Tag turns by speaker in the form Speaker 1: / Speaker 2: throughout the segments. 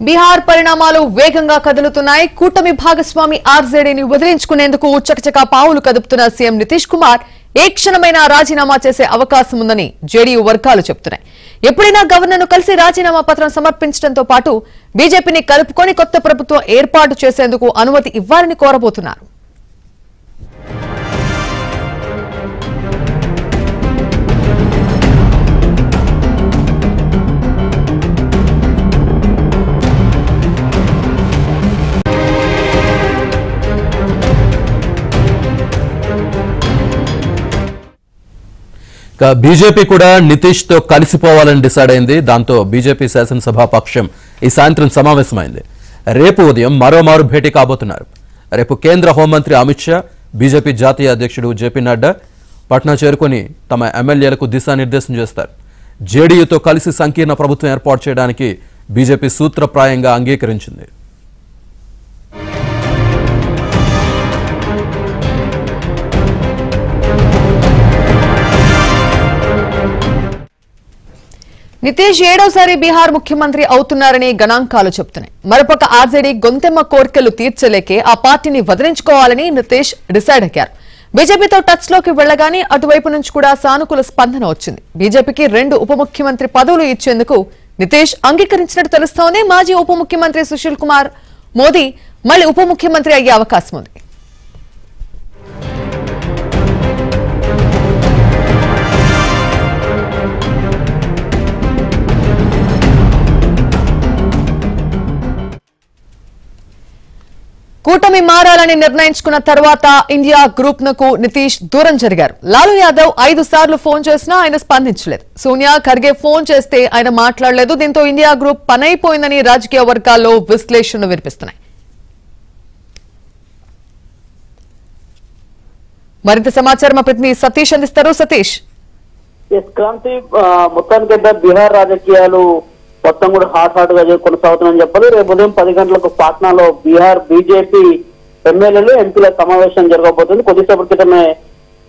Speaker 1: బీహార్ పరిణామాలు వేగంగా కదులుతున్నాయి. కూటమి భాగస్వామి ఆర్జేడీని వదిలించుకునేందుకు చకచకా పావులు కదుపుతున్న సీఎం నితీష్ కుమార్ ఏ క్షణమైనా రాజీనామా చేసే అవకాశం ఉందని జేడీయూ వర్గాలు చెబుతున్నాయి. ఎప్పుడైనా గవర్నర్ను కలిసి రాజీనామా పత్రం సమర్పించడంతో పాటు బీజేపీని కలుపుకొని కొత్త ప్రభుత్వం ఏర్పాటు చేసేందుకు అనుమతి ఇవ్వాలని కోరబోతున్నారు.
Speaker 2: బీజేపీ కూడా నితీష్ తో కలిసిపోవాలని డిసైడ్ అయింది. దాంతో బీజేపీ శాసనసభా పక్షం ఈ సాయంత్రం సమావేశమైంది. రేపు ఉదయం మరోమారు భేటీ కాబోతున్నారు. రేపు కేంద్ర హోంమంత్రి అమిత్ షా, బీజేపీ జాతీయ అధ్యక్షుడు జేపీ నడ్డా పట్నా చేరుకుని తమ ఎమ్మెల్యేలకు దిశానిర్దేశం చేస్తారు. జేడీయూతో కలిసి సంకీర్ణ ప్రభుత్వం ఏర్పాటు చేయడానికి బీజేపీ సూత్రప్రాయంగా అంగీకరించింది.
Speaker 1: నితీష్ ఏడోసారి బీహార్ ముఖ్యమంత్రి అవుతున్నారని గణాంకాలు చెబుతున్నాయి. మరోపక్క ఆర్జేడీ గొంతెమ్మ కోర్కెలు తీర్చలేకే ఆ పార్టీని వదిలించుకోవాలని నితీష్ డిసైడ్ అయ్యారు. బీజేపీతో టచ్ లోకి వెళ్లగానే అటువైపు నుంచి కూడా సానుకూల స్పందన వచ్చింది. బీజేపీకి 2 ఉప ముఖ్యమంత్రి పదవులు ఇచ్చేందుకు నితీష్ అంగీకరించినట్టు తెలుస్తోంది. మాజీ ఉప ముఖ్యమంత్రి సుశీల్ కుమార్ మోదీ మళ్లీ ఉప ముఖ్యమంత్రి అయ్యే అవకాశం ఉంది. కూటమి మారాలని నిర్ణయించుకున్న తర్వాత ఇండియా గ్రూప్ నకు నితీష్ దూరం జరిగారు. లాలూ యాదవ్ 5 సార్లు ఫోన్ చేసినా ఆయన స్పందించలేదు. సోనియా ఖర్గే ఫోన్ చేస్తే ఆయన మాట్లాడలేదు. దీంతో ఇండియా గ్రూప్ పనైపోయిందని రాజకీయ వర్గాల్లో విశ్లేషణలు వినిపిస్తున్నాయి. మరింత సమాచారం మా ప్రతినిధి సతీష్ అందిస్తారు. సతీష్,
Speaker 3: క్రాంతి మొత్తానికైతే బీహార్ రాజకీయాలు మొత్తం కూడా హాట్ గా కొనసాగుతుందని చెప్పాలి. రేపు ఉదయం 10 గంటలకు పాట్నాలో బీహార్ బీజేపీ ఎమ్మెల్యేలు ఎంపీల సమావేశం జరగబోతుంది. కొద్దిసేపటి క్రితమే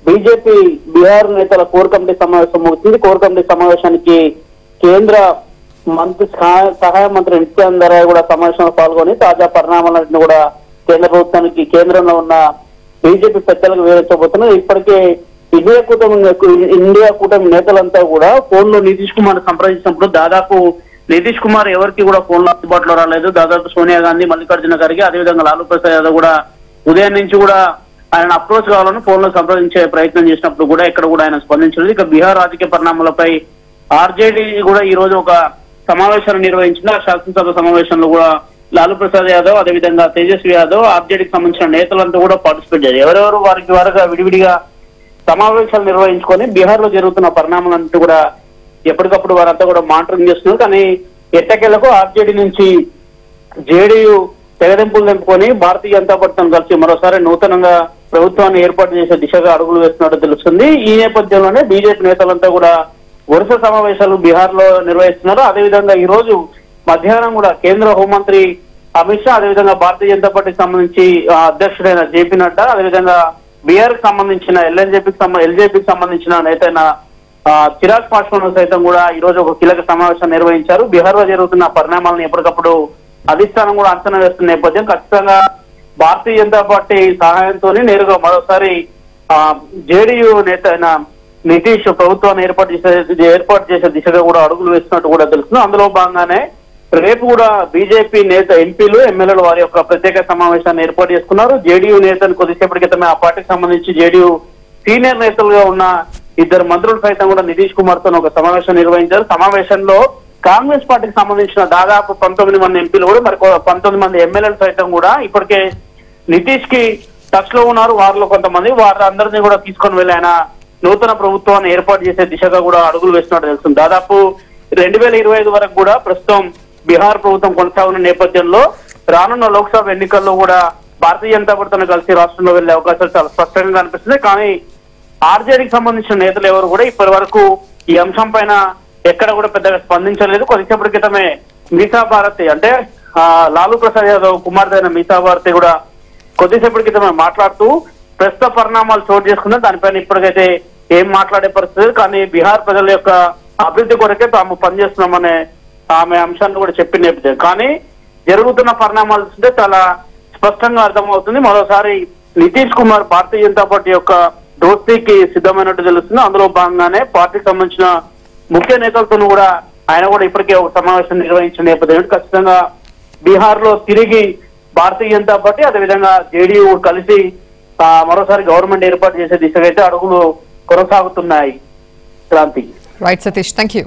Speaker 3: బీజేపీ బీహార్ నేతల కోర్ కమిటీ సమావేశం ముగిసింది. కోర్ కమిటీ సమావేశానికి కేంద్ర మంత్రి సహాయ మంత్రి నిత్యానంద రాయ్ కూడా సమావేశంలో పాల్గొని తాజా పరిణామాలన్నింటినీ కూడా కేంద్ర ప్రభుత్వానికి కేంద్రంలో ఉన్న బీజేపీ పెద్దలకు వివరించబోతున్నారు. ఇప్పటికే ఇండియా కూటమి నేతలంతా కూడా ఫోన్ లో నితీష్ కుమార్ సంప్రదించినప్పుడు దాదాపు నితీష్ కుమార్ ఎవరికి కూడా ఫోన్ లో అందుబాటులో రాలేదు. దాదాపు సోనియా గాంధీ, మల్లికార్జున ఖర్గే, అదేవిధంగా లాలూ ప్రసాద్ యాదవ్ కూడా ఉదయం నుంచి కూడా ఆయన అప్రోచ్ కావాలని ఫోన్ లో సంప్రదించే ప్రయత్నం చేసినప్పుడు కూడా ఎక్కడ కూడా ఆయన స్పందించలేదు. ఇక బీహార్ రాజకీయ పరిణామాలపై ఆర్జేడీ కూడా ఈ రోజు ఒక సమావేశాన్ని నిర్వహించింది. ఆ శాసనసభ సమావేశంలో కూడా లాలూ ప్రసాద్ యాదవ్, అదేవిధంగా తేజస్వి యాదవ్, ఆర్జేడీకి సంబంధించిన నేతలంతా కూడా పార్టిసిపేట్ చేశారు. ఎవరెవరు వారికి వారుగా విడివిడిగా సమావేశాలు నిర్వహించుకొని బీహార్ లో జరుగుతున్న పరిణామాలంటూ కూడా ఎప్పటికప్పుడు వారంతా కూడా మానిటరింగ్ చేస్తున్నారు. కానీ ఎట్టకేలకు ఆర్జేడీ నుంచి జేడీయూ తెగదెంపులు తెంపుకొని భారతీయ జనతా పార్టీతో కలిసి మరోసారి నూతనంగా ప్రభుత్వాన్ని ఏర్పాటు చేసే దిశగా అడుగులు వేస్తున్నట్టు తెలుస్తుంది. ఈ నేపథ్యంలోనే బీజేపీ నేతలంతా కూడా వరుస సమావేశాలు బీహార్ లో నిర్వహిస్తున్నారు. అదేవిధంగా ఈ రోజు మధ్యాహ్నం కూడా కేంద్ర హోంమంత్రి అమిత్ షా, అదేవిధంగా భారతీయ జనతా పార్టీకి సంబంధించి అధ్యక్షుడైన జేపీ నడ్డా, అదేవిధంగా బీఆర్ కి సంబంధించిన ఎల్జేపీకి సంబంధించిన నేత చిరాగ్ పాస్వాన్ సైతం కూడా ఈ రోజు ఒక కీలక సమావేశం నిర్వహించారు. బీహార్ లో జరుగుతున్న పరిణామాలను ఎప్పటికప్పుడు అధిష్టానం కూడా అంచనా వేస్తున్న నేపథ్యం ఖచ్చితంగా భారతీయ జనతా పార్టీ సహాయంతో నేరుగా మరోసారి జేడీయూ నేత అయిన నితీష్ ప్రభుత్వాన్ని ఏర్పాటు చేసే దిశగా కూడా అడుగులు వేస్తున్నట్టు కూడా తెలుస్తుంది. అందులో భాగంగానే రేపు కూడా బీజేపీ నేత ఎంపీలు, ఎమ్మెల్యేలు వారి యొక్క ప్రత్యేక సమావేశాన్ని ఏర్పాటు చేసుకున్నారు. జేడీయూ నేతను కొద్దిసేపటి క్రితమే ఆ పార్టీకి సంబంధించి జేడీయూ సీనియర్ నేతలుగా ఉన్న 2 మంత్రులు సైతం కూడా నితీష్ కుమార్ తో ఒక సమావేశం నిర్వహించారు. సమావేశంలో కాంగ్రెస్ పార్టీకి సంబంధించిన దాదాపు 19 మంది ఎంపీలు కూడా మరి 19 మంది ఎమ్మెల్యేలు సైతం కూడా ఇప్పటికే నితీష్ కి టచ్ లో ఉన్నారు. వారిలో కొంతమంది వారందరినీ కూడా తీసుకొని వెళ్ళి ఆయన నూతన ప్రభుత్వాన్ని ఏర్పాటు చేసే దిశగా కూడా అడుగులు వేస్తున్నట్టు తెలుస్తుంది. దాదాపు 2025 వరకు కూడా ప్రస్తుతం బీహార్ ప్రభుత్వం కొనసాగుతున్న నేపథ్యంలో రానున్న లోక్సభ ఎన్నికల్లో కూడా భారతీయ జనతా పార్టీతో కలిసి రాష్ట్రంలో వెళ్లే అవకాశాలు చాలా స్పష్టంగా కనిపిస్తున్నాయి. కానీ ఆర్జేడీకి సంబంధించిన నేతలు ఎవరు కూడా ఇప్పటి వరకు ఈ అంశం పైన ఎక్కడ కూడా పెద్దగా స్పందించలేదు. కొద్దిసేపటి క్రితమే మీసా భారతి అంటే లాలూ ప్రసాద్ యాదవ్ కుమార్తె అయిన మీసా భారతి కూడా కొద్దిసేపటి క్రితమే మాట్లాడుతూ ప్రస్తుత పరిణామాలు చోటు చేసుకున్నా దానిపైన ఇప్పటికైతే ఏం మాట్లాడే పరిస్థితి, కానీ బీహార్ ప్రజల యొక్క అభివృద్ధి కొరకే తాము పనిచేస్తున్నామనే ఆమె అంశాన్ని కూడా చెప్పిన నేపథ్యం. కానీ జరుగుతున్న పరిణామాలు చూస్తే చాలా స్పష్టంగా అర్థమవుతుంది. మరోసారి నితీష్ కుమార్ భారతీయ జనతా పార్టీ యొక్క దోస్తీకి సిద్ధమైనట్టు తెలుస్తుంది. అందులో భాగంగానే పార్టీకి సంబంధించిన ముఖ్య నేతలతో కూడా ఆయన కూడా ఇప్పటికే ఒక సమావేశం నిర్వహించిన నేపథ్యం ఖచ్చితంగా బీహార్ లో తిరిగి భారతీయ జనతా పార్టీ అదేవిధంగా జేడీయూ కలిసి మరోసారి గవర్నమెంట్ ఏర్పాటు చేసే దిశగా అయితే అడుగులు కొనసాగుతున్నాయి. Kranti.
Speaker 1: Right Satish, thank you.